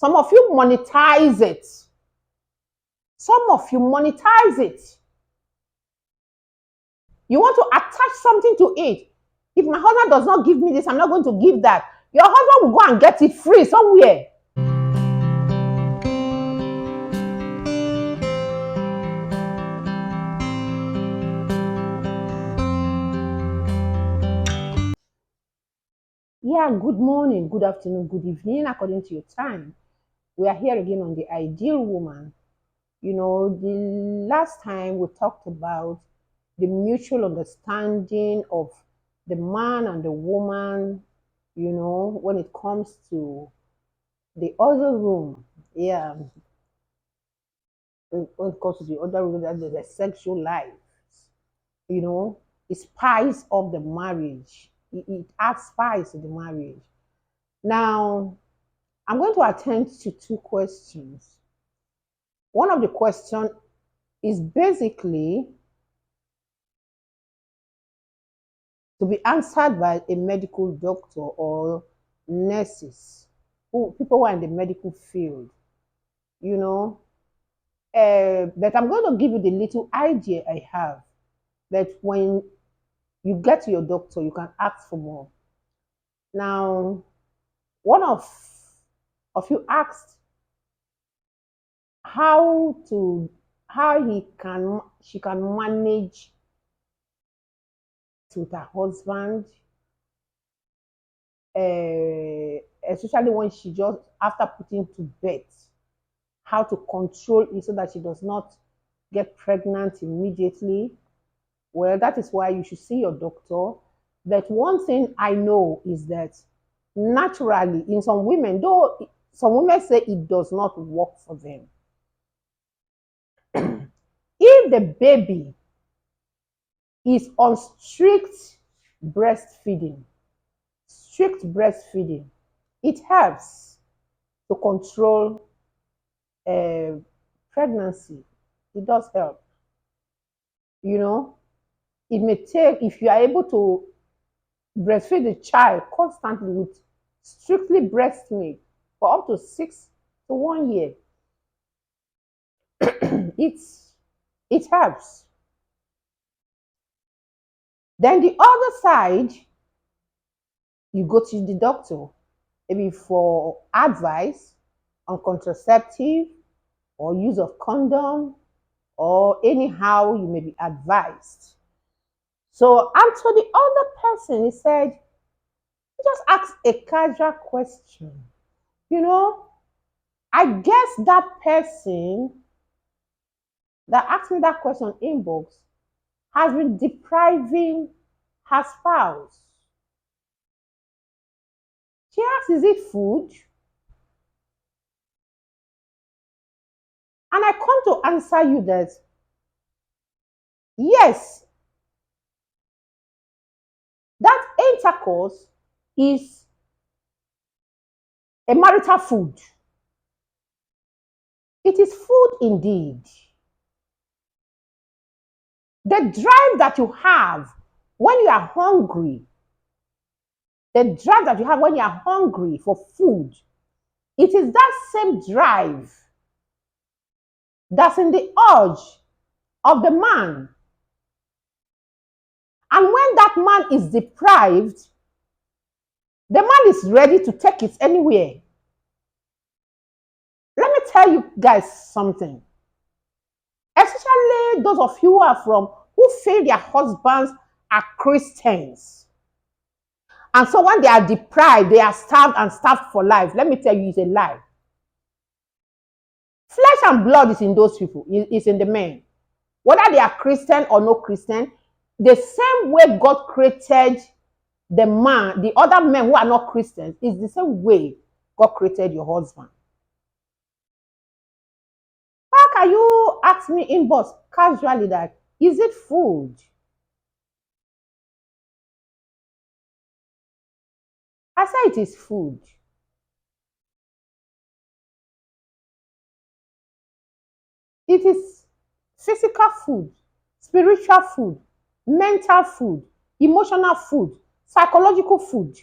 Some of you monetize it. Some of you monetize it. You want to attach something to it. If my husband does not give me this, I'm not going to give that. Your husband will go and get it free somewhere. Yeah, good morning, good afternoon, good evening, according to your time. We are here again on the ideal woman. You know, the last time we talked about the mutual understanding of the man and the woman, when it comes to the other room. Yeah, when it comes to the other room, that the sexual life, it spice of the marriage. It adds spice to the marriage. Now, I'm going to attend to two questions. One of the questions is basically to be answered by a medical doctor or nurses, people who are in the medical field, you know. But I'm going to give you the little idea I have that when you get to your doctor, you can ask for more. Now, one of you asked how to how she can manage with her husband, especially when she just after putting to bed, how to control it so that she does not get pregnant immediately. Well, that is why you should see your doctor. But one thing I know is that naturally, in some women, though some women say it does not work for them, if the baby is on strict breastfeeding, it helps to control pregnancy. It does help. You know, it may take, if you are able to breastfeed the child constantly with strictly breast milk for up to 6 to 1 year, it helps. Then the other side, you go to the doctor, maybe for advice on contraceptive or use of condom or anyhow you may be advised. So, and to the other person, he said, just ask a casual question. I guess that person that asked me that question inbox has been depriving her spouse. She asked, is it food? And I come to answer you that yes, that intercourse is a marital food. It is food indeed. The drive that you have when you are hungry, for food, it is that same drive that's in the urge of the man. And when that man is deprived, the man is ready to take it anywhere. Let me tell you guys something. Especially those of you who feel their husbands are Christians. And so when they are deprived, they are starved and starved for life. Let me tell you, it's a lie. Flesh and blood is in those people, is in the men. Whether they are Christian or no Christian, the same way God created the man, the other men who are not Christians, is the same way God created your husband. How can you ask me inbox casually that, is it food? I say it is food. It is physical food, spiritual food, mental food, emotional food, psychological food.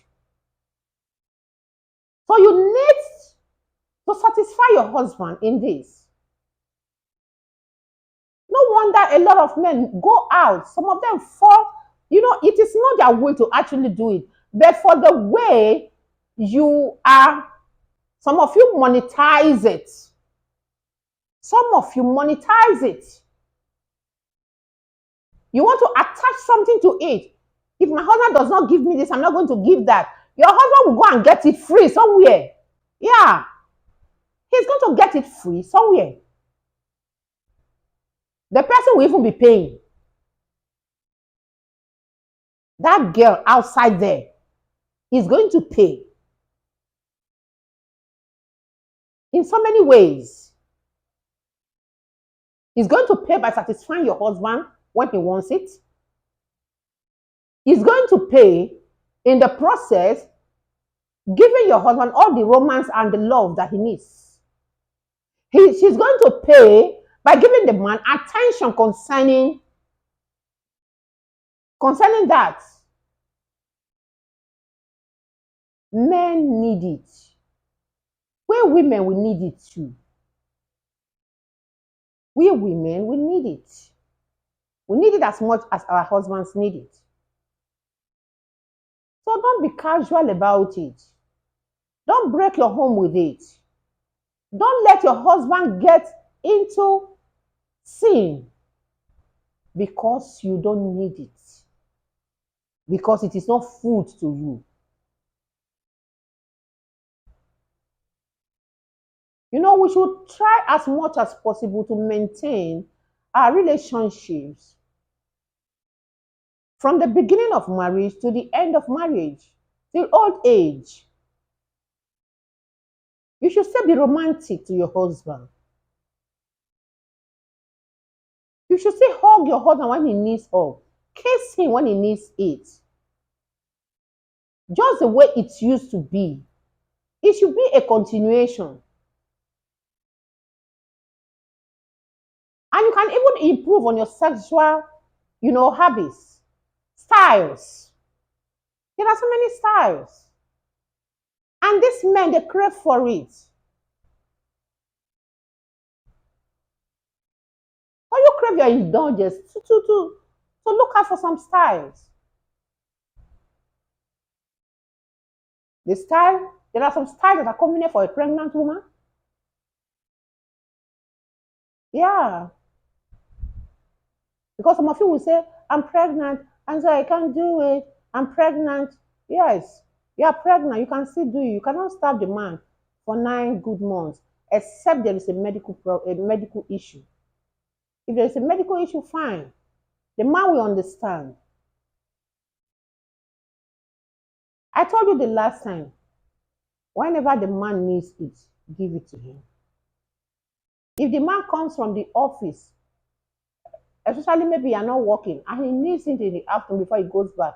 So you need to satisfy your husband in this. No wonder a lot of men go out. Some of them fall. It is not their will to actually do it, but for the way you are, some of you monetize it. Some of you monetize it. You want to attach something to it. If my husband does not give me this, I'm not going to give that. Your husband will go and get it free somewhere. Yeah, he's going to get it free somewhere. The person will even be paying. That girl outside there is going to pay in so many ways. He's going to pay by satisfying your husband when he wants it. He's going to pay in the process, giving your husband all the romance and the love that he needs. She's going to pay by giving the man attention concerning that. Men need it. We women, we need it too. We women, we need it. We need it as much as our husbands need it. So don't be casual about it. Don't break your home with it. Don't let your husband get into sin because you don't need it. Because it is not food to you. We should try as much as possible to maintain our relationships from the beginning of marriage to the end of marriage, till old age. You should still be romantic to your husband. You should still hug your husband when he needs hug. Kiss him when he needs it. Just the way it used to be. It should be a continuation. And you can even improve on your sexual, habits, styles. There are so many styles. And these men, they crave for it. So you crave your indulgence to look out for some styles. There are some styles that are convenient for a pregnant woman. Yeah. Because some of you will say, I'm pregnant, and so I can't do it. I'm pregnant. Yes, you are pregnant. You can still do it. You cannot stop the man for 9 good months, except there is a medical issue. If there is a medical issue, fine. The man will understand. I told you the last time, whenever the man needs it, give it to him. If the man comes from the office, especially maybe you're not working, and he needs it in the afternoon before he goes back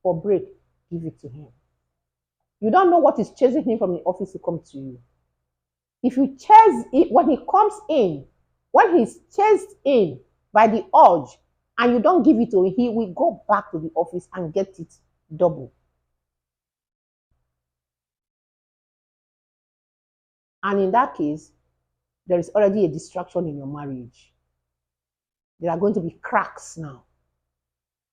for break, give it to him. You don't know what is chasing him from the office to come to you. If you chase it when he comes in, when he's chased in by the urge, and you don't give it to him, he will go back to the office and get it double. And in that case, there is already a distraction in your marriage. There are going to be cracks now.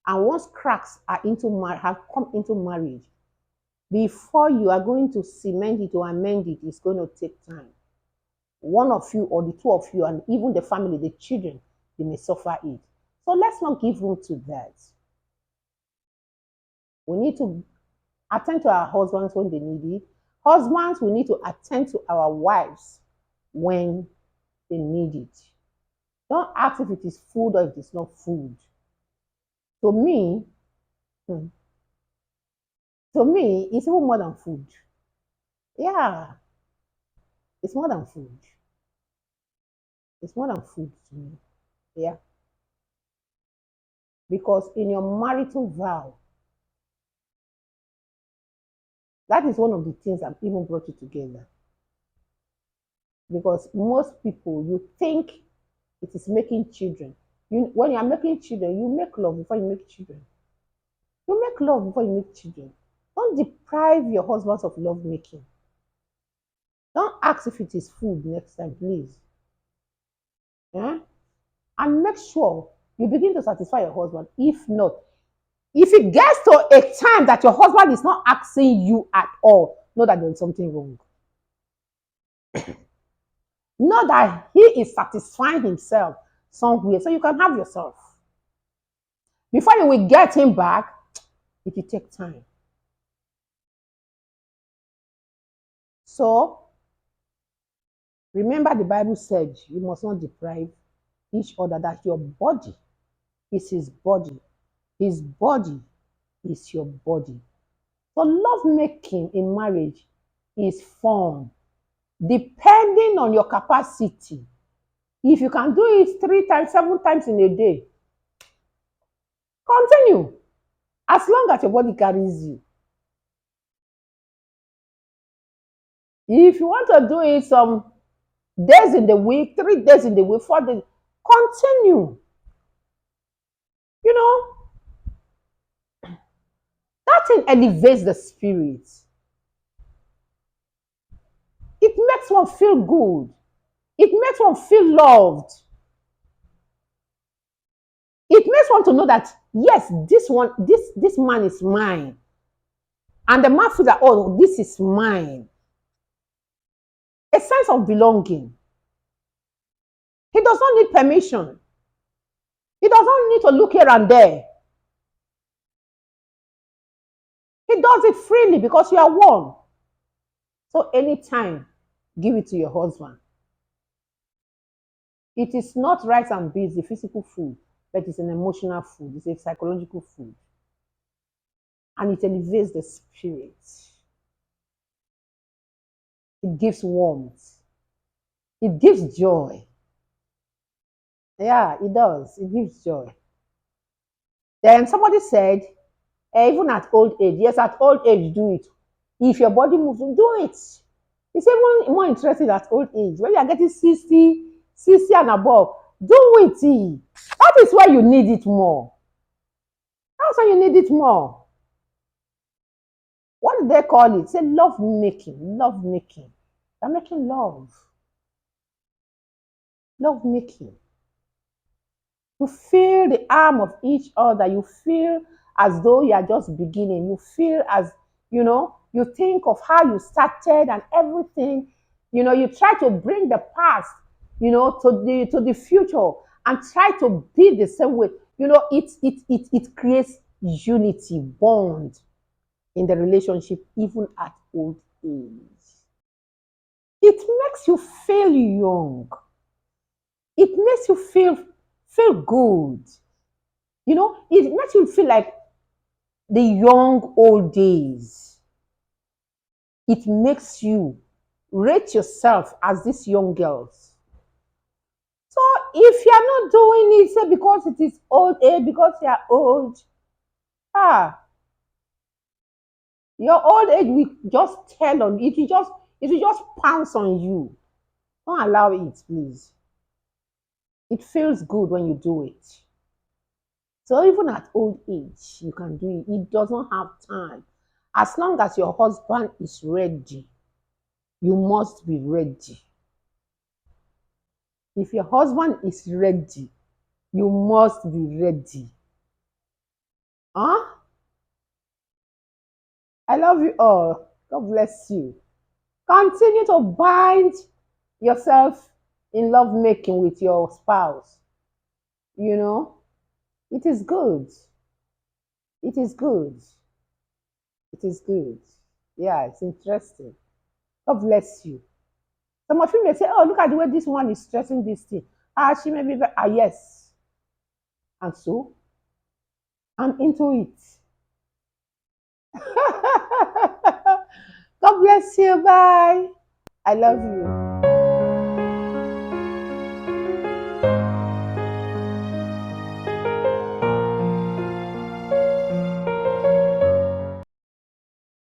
And once cracks have come into marriage, before you are going to cement it or amend it, it's going to take time. One of you or the two of you, and even the family, the children, they may suffer it. So let's not give room to that. We need to attend to our husbands when they need it. Husbands, we need to attend to our wives when they need it. Don't ask if it is food or if it's not food. To me, it's even more than food. Yeah, it's more than food. It's more than food to me. Yeah. Because in your marital vow, that is one of the things that even brought you together. Because most people, you think it is making children. When you are making children, you make love before you make children. You make love before you make children. Don't deprive your husbands of love making. Don't ask if it is food next time, please. Eh? And make sure you begin to satisfy your husband. If not, if it gets to a time that your husband is not asking you at all, know that there's something wrong. Know that he is satisfying himself somewhere so you can have yourself. Before you will get him back, it will take time. So remember, the Bible said you must not deprive each other, that your body is his body. His body is your body. So love making in marriage is fun, depending on your capacity. If you can do it 3 times, 7 times in a day, continue. As long as your body carries you. If you want to do it some days in the week, 3 days in the week, 4 days, continue. You know, that thing elevates the spirit. It makes one feel good. It makes one feel loved. It makes one to know that yes, this man is mine. And the man feels that, oh, this is mine. A sense of belonging. He does not need permission. He does not need to look here and there. He does it freely because you are one. So anytime, give it to your husband. It is not rice and beans, the physical food, but it's an emotional food. It's a psychological food. And it elevates the spirit. It gives warmth. It gives joy. Yeah, it does. It gives joy. Then somebody said, even at old age, yes, at old age, do it. If your body moves, do it. It's even more interesting at old age. When you are getting 60 and above, do it. That is why you need it more. That's why you need it more. What do they call it? Say love making. Love making. They're making love. Love making. You feel the arm of each other. You feel as though you are just beginning. You feel as, you think of how you started and everything. You try to bring the past, to the future and try to be the same way. It creates unity, bond in the relationship, even at old age. It makes you feel young. It makes you feel good. It makes you feel like the young old days. It makes you rate yourself as these young girls. So if you are not doing it, say because it is old age, because you are old, your old age will just tell on it. It will just pounce on you. Don't allow it, please. It feels good when you do it. So even at old age, you can do it. It doesn't have time. As long as your husband is ready, you must be ready. If your husband is ready, you must be ready. Huh? I love you all. God bless you. Continue to bind yourself in love making with your spouse. You know, it is good. It is good. It is good. Yeah, it's interesting. God bless you. Some of you may say, oh, look at the way this one is stressing this thing. She may be, yes. And so, I'm into it. God bless you. Bye. I love you.